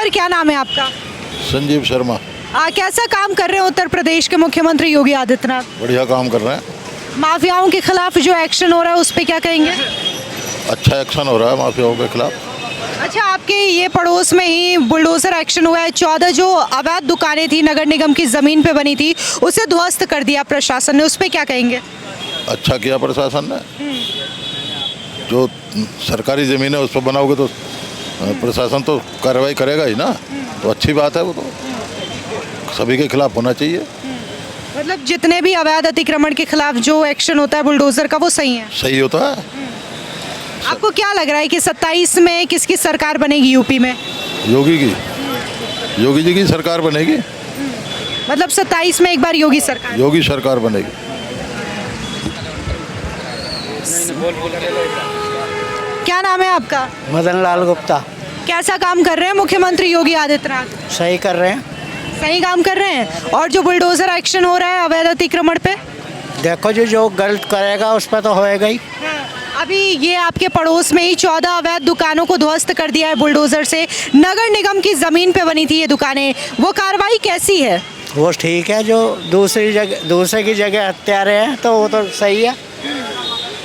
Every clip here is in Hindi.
सर क्या नाम है आपका? संजीव शर्मा। कैसा काम कर रहे हैं उत्तर प्रदेश के मुख्यमंत्री योगी आदित्यनाथ? बढ़िया काम कर रहे हैं। माफियाओं के खिलाफ जो एक्शन हो रहा है उस पर क्या कहेंगे? अच्छा एक्शन हो रहा है माफियाओं के खिलाफ। अच्छा, आपके ये पड़ोस में ही बुलडोजर एक्शन हुआ है। 14 जो अवैध दुकानें थी नगर निगम की जमीन पे बनी थी उसे ध्वस्त कर दिया प्रशासन ने, उस पर क्या कहेंगे? अच्छा किया प्रशासन ने। जो सरकारी ज़मीन है उस पर बनाओगे तो प्रशासन तो कार्रवाई करेगा ही ना, तो अच्छी बात है। वो तो सभी के खिलाफ होना चाहिए। मतलब जितने भी अवैध अतिक्रमण के खिलाफ जो एक्शन होता है बुलडोजर का वो सही है? सही होता है। आपको क्या लग रहा है कि 27 में किसकी सरकार बनेगी यूपी में? योगी की, योगी जी की सरकार बनेगी। मतलब 27 में एक बार योगी सरकार? योगी सरकार बनेगी। क्या नाम है आपका? मदन लाल गुप्ता। कैसा काम कर रहे हैं मुख्यमंत्री योगी आदित्यनाथ? सही कर रहे हैं। सही काम कर रहे हैं। और जो बुलडोजर एक्शन हो रहा है अवैध अतिक्रमण पे? देखो जो गलत करेगा उस पर तो होएगा ही। अभी ये आपके पड़ोस में ही 14 अवैध दुकानों को ध्वस्त कर दिया है बुलडोजर से। नगर निगम की जमीन पे बनी थी ये दुकानें, वो कार्रवाई कैसी है? वो ठीक है। जो दूसरे की जगह हत्यारे हैं तो वो तो सही है।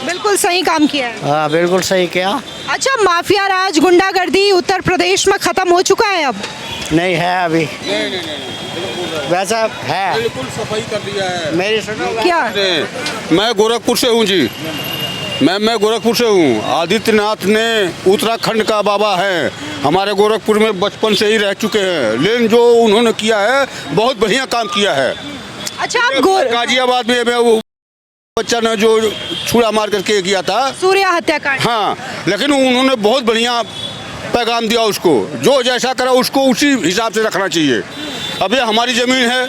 बिल्कुल सही काम किया है। हाँ बिल्कुल सही किया। अच्छा, माफिया राज गुंडागर्दी उत्तर प्रदेश में खत्म हो चुका है अब? नहीं है अभी। वैसा है। बिल्कुल सफाई कर दिया है। मेरी सुनो क्या? मैं गोरखपुर से हूँ जी। मैं गोरखपुर से हूँ। आदित्यनाथ ने उत्तराखंड का बाबा है, हमारे गोरखपुर में बचपन से ही रह चुके हैं, लेकिन जो उन्होंने किया है बहुत बढ़िया काम किया है। अच्छा, आप गाजियाबाद में वो बच्चा ने जो छुरा मार करके किया था, सूर्या हत्याकांड। हाँ, लेकिन उन्होंने बहुत बढ़िया पैगाम दिया उसको। जो जैसा करा उसको उसी हिसाब से रखना चाहिए। अब ये हमारी ज़मीन है,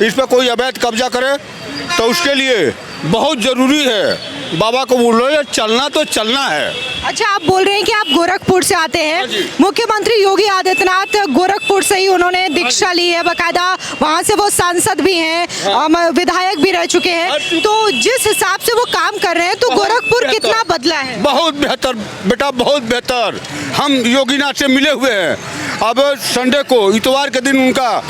इस पर कोई अवैध कब्जा करे तो उसके लिए बहुत ज़रूरी है बाबा को बोलो चलना तो चलना है। अच्छा, आप बोल रहे हैं कि आप गोरखपुर से आते हैं। मुख्यमंत्री योगी आदित्यनाथ गोरखपुर से ही उन्होंने दीक्षा ली है, बकायदा वहाँ से वो सांसद भी हैं, विधायक भी रह चुके हैं। तो जिस हिसाब से वो काम कर रहे हैं तो गोरखपुर कितना बदला है? बहुत बेहतर बेटा, बहुत बेहतर। हम योगीनाथ से मिले हुए हैं। अब संडे को, इतवार के दिन उनका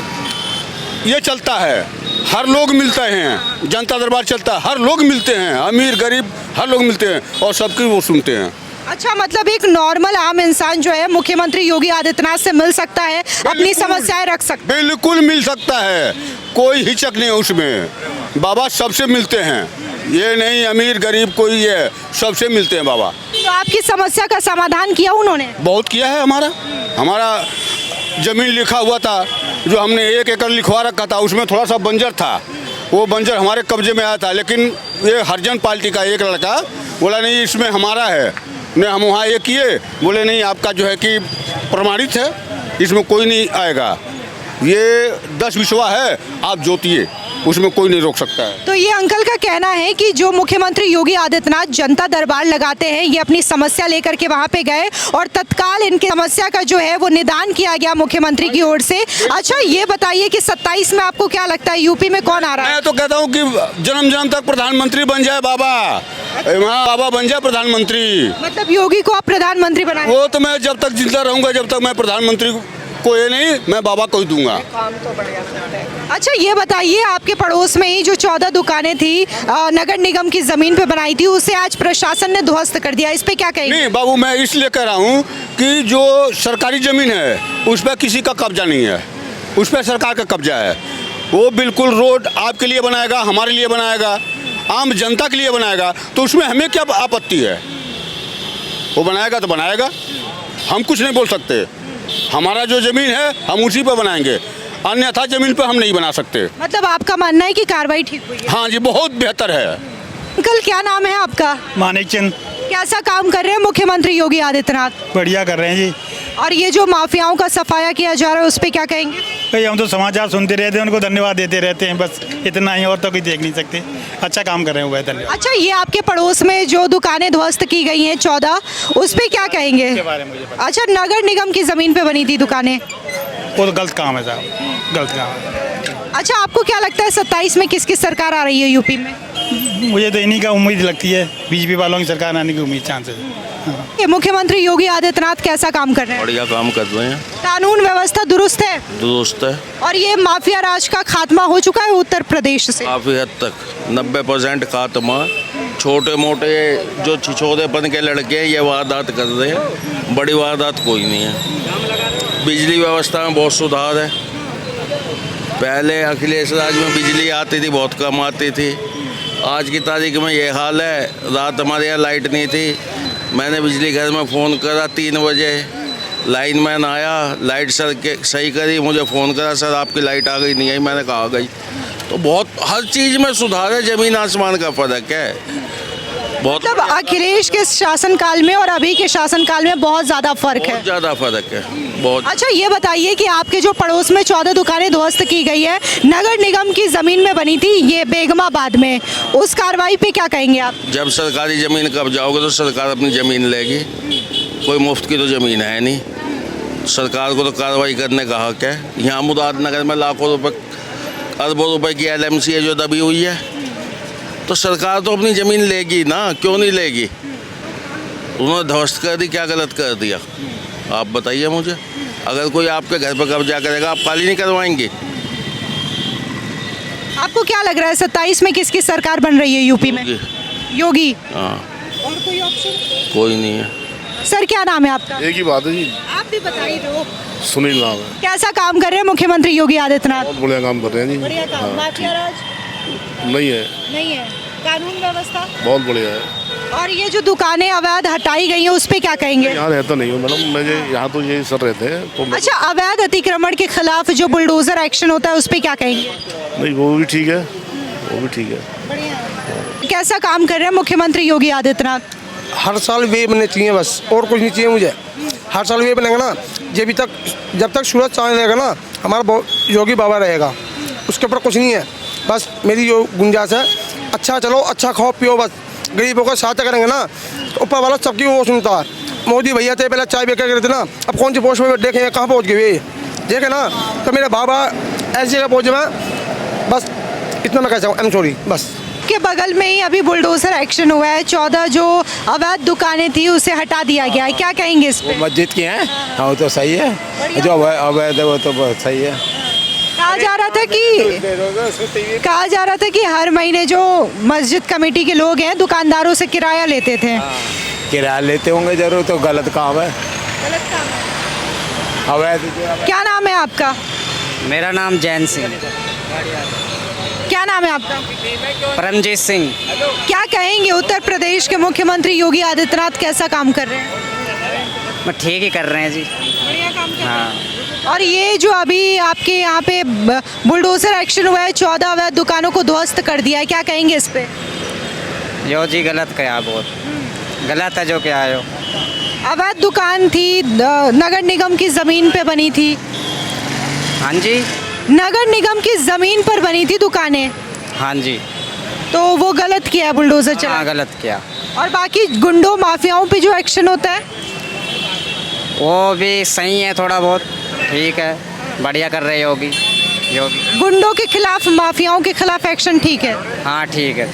ये चलता है, हर लोग मिलते हैं, जनता दरबार चलता है, हर लोग मिलते हैं, अमीर गरीब हर लोग मिलते हैं और सबकी वो सुनते हैं। अच्छा, मतलब एक नॉर्मल आम इंसान जो है मुख्यमंत्री योगी आदित्यनाथ से मिल सकता है, अपनी समस्याएं रख सकता है? बिल्कुल मिल सकता है, कोई हिचक नहीं है उसमें। बाबा सबसे मिलते हैं, ये नहीं अमीर गरीब कोई है, सबसे मिलते हैं बाबा। तो आपकी समस्या का समाधान किया उन्होंने? बहुत किया है। हमारा ज़मीन लिखा हुआ था, जो हमने 1 एकड़ लिखवा रखा था, उसमें थोड़ा सा बंजर था, वो बंजर हमारे कब्जे में आया था। लेकिन ये हरिजन पार्टी का एक लड़का बोला नहीं इसमें हमारा है, ने हम वहाँ ये किए, बोले नहीं आपका जो है कि प्रमाणित है, इसमें कोई नहीं आएगा, ये 10 विश्वा है, आप जोतिए, उसमें कोई नहीं रोक सकता है। तो ये अंकल का कहना है कि जो मुख्यमंत्री योगी आदित्यनाथ जनता दरबार लगाते हैं, ये अपनी समस्या लेकर के वहाँ पे गए और तत्काल इनकी समस्या का जो है वो निदान किया गया मुख्यमंत्री की ओर से। अच्छा, ये बताइए कि 27 में आपको क्या लगता है यूपी में कौन आ रहा है? मैं तो कहता हूँ कि जन्म जन्म तक प्रधानमंत्री बन जाए बाबा, बाबा बन जाए प्रधानमंत्री। मतलब योगी को आप प्रधानमंत्री बनाए? वो तो मैं जब तक जिंदा रहूंगा, जब तक मैं प्रधानमंत्री को ये नहीं, मैं बाबा को ही दूंगा। अच्छा, ये बताइए आपके पड़ोस में ही जो 14 दुकानें थी नगर निगम की जमीन पे बनाई थी, उसे आज प्रशासन ने ध्वस्त कर दिया, इस पे क्या कहेंगे? नहीं बाबू, मैं इसलिए कह रहा हूँ कि जो सरकारी जमीन है उस पर किसी का कब्जा नहीं है, उस पर सरकार का कब्जा है। वो बिल्कुल रोड आपके लिए बनाएगा, हमारे लिए बनाएगा, आम जनता के लिए बनाएगा, तो उसमें हमें क्या आपत्ति है? वो बनाएगा तो बनाएगा, हम कुछ नहीं बोल सकते। हमारा जो जमीन है हम उसी पर बनाएंगे, अन्यथा जमीन पर हम नहीं बना सकते। मतलब आपका मानना है कि कार्रवाई ठीक हुई है? हाँ जी, बहुत बेहतर है। अंकल क्या नाम है आपका? मानिक चंद। कैसा काम कर रहे हैं मुख्यमंत्री योगी आदित्यनाथ? बढ़िया कर रहे हैं जी। और ये जो माफियाओं का सफाया किया जा रहा है उस पर क्या कहेंगे? भाई हम तो समाचार सुनते रहते हैं, उनको धन्यवाद देते रहते हैं, बस इतना ही, और तो कोई देख नहीं सकते। अच्छा काम कर रहे हैं वो, धन्यवाद। अच्छा, ये आपके पड़ोस में जो दुकानें ध्वस्त की गई हैं 14, उस पर क्या कहेंगे? के बारे में मुझे पता। अच्छा, नगर निगम की जमीन पे बनी थी दुकानें, वो तो गलत काम है साहब, गलत काम है। अच्छा, आपको क्या लगता है 27 में किसकी सरकार आ रही है यूपी में? मुझे तो इन्हीं का उम्मीद लगती है, बीजेपी वालों की सरकार आने की उम्मीद, चांस है। ये मुख्यमंत्री योगी आदित्यनाथ कैसा काम कर रहे हैं? बढ़िया काम कर रहे हैं, कानून व्यवस्था दुरुस्त है दुरुस्त है। और ये माफिया राज का खात्मा हो चुका है उत्तर प्रदेश से। काफ़ी हद तक 90% खात्मा। छोटे मोटे जो छिछोरेपन के लड़के हैं ये वारदात कर रहे हैं, बड़ी वारदात कोई नहीं है। बिजली व्यवस्था में बहुत सुधार है। पहले अखिलेश राज में बिजली आती थी, बहुत कम आती थी। आज की तारीख में ये हाल है। रात हमारे यहाँ लाइट नहीं थी, मैंने बिजली घर में फ़ोन करा 3 बजे, लाइनमैन आया, लाइट सर के सही करी, मुझे फ़ोन करा सर आपकी लाइट आ गई, नहीं आई, मैंने कहा आ गई। तो बहुत हर चीज़ में सुधार है, ज़मीन आसमान का फ़र्क है बहुत। मतलब अखिलेश के शासनकाल में और अभी के शासनकाल में बहुत ज्यादा फर्क है। बहुत ज़्यादा फ़र्क है, बहुत। अच्छा ये बताइए कि आपके जो पड़ोस में 14 दुकानें ध्वस्त की गई है, नगर निगम की जमीन में बनी थी, ये बेगमाबाद में, उस कार्रवाई पे क्या कहेंगे आप? जब सरकारी ज़मीन कब्जाओगे तो सरकार अपनी ज़मीन लेगी, कोई मुफ्त की तो ज़मीन है नहीं। सरकार को तो कार्रवाई करने का हक है। यहाँ मुरादनगर में लाखों रुपए, अरबों रुपए की LMC है जो दबी हुई है, तो सरकार तो अपनी ज़मीन लेगी ना, क्यों नहीं लेगी? उन्होंने ध्वस्त कर दी, क्या गलत कर दिया आप बताइए मुझे। अगर कोई आपके घर पर कब्जा करेगा, आप खाली नहीं करवाएंगे? आपको क्या लग रहा है 27 में किसकी सरकार बन रही है यूपी में? योगी। हाँ, और कोई ऑप्शन? कोई नहीं है। सर क्या नाम है आपका? एक ही बात है जी, आप भी बताइए दो। सुनील नाम है। कैसा काम कर रहे हैं मुख्यमंत्री योगी आदित्यनाथ? बहुत बढ़िया काम कर रहे हैं जी। बढ़िया काम। हाँ, माफिया राज नहीं है, नहीं है, कानून व्यवस्था। बहुत बढ़िया है। और ये जो दुकानें अवैध हटाई गई हैं उस पे क्या कहेंगे? यहाँ रहता नहीं हूँ मैडम, मुझे यहाँ तो ये सर रहते हैं तो अच्छा, अवैध अतिक्रमण के खिलाफ जो बुलडोजर एक्शन होता है उस पे क्या कहेंगे? नहीं, वो भी ठीक है, वो भी ठीक है। कैसा काम कर रहे हैं मुख्यमंत्री योगी आदित्यनाथ? हर साल वे बनने चाहिए, बस और कुछ नहीं चाहिए मुझे। हर साल वे बनेगा ना, जब तक सूरज चांद रहेगा ना, हमारा योगी बाबा रहेगा, उसके ऊपर कुछ नहीं है। बस मेरी जो गुंजाइश है, अच्छा चलो, अच्छा खाओ पियो, बस गरीबों का सहायता करेंगे ना तो ऊपर वाला सबकी वो सुनता है। मोदी भैया थे पहले चाय बेचा करते ना, अब कौन सी पोस्ट में देखें कहाँ पहुँच गए देखे ना। तो मेरे बाबा ऐसी जगह पहुँचे मैं, बस इतना मैं कह सकूँ। I'm sorry, बस। के बगल में ही अभी बुलडोजर एक्शन हुआ है, 14 जो अवैध दुकानें थी उसे हटा दिया गया है, क्या कहेंगे इस पे? मस्जिद की हैं, हाँ वो तो सही है, जो अवैध है वो तो बहुत सही है। कहा जा रहा था कि हर महीने जो मस्जिद कमेटी के लोग हैं दुकानदारों से किराया लेते थे। किराया लेते होंगे जरूर, तो गलत काम है, अवैध। क्या नाम है आपका? मेरा नाम जैन सिंह। क्या नाम है आपका? परमजीत सिंह। क्या कहेंगे उत्तर प्रदेश के मुख्यमंत्री योगी आदित्यनाथ कैसा काम कर रहे हैं? मैं ठीक ही कर रहे हैं जी। बढ़िया काम कर हाँ। रहे हैं। और ये जो अभी आपके यहाँ पे बुलडोजर एक्शन हुआ है, 14 अवैध दुकानों को ध्वस्त कर दिया है, क्या कहेंगे इस पे? यो जी गलत क्या, बहुत गलत है जो क्या है। अवैध दुकान थी, नगर निगम की जमीन पे बनी थी। हाँ जी, नगर निगम की जमीन पर बनी थी दुकानें, हाँ जी। तो वो गलत किया है बुलडोजर चला। हाँ, गलत किया। और बाकी गुंडों माफियाओं पे जो एक्शन होता है वो भी सही है, थोड़ा बहुत ठीक है, बढ़िया कर रहे योगी। गुंडों के खिलाफ, माफियाओं के खिलाफ एक्शन ठीक है। हाँ ठीक है।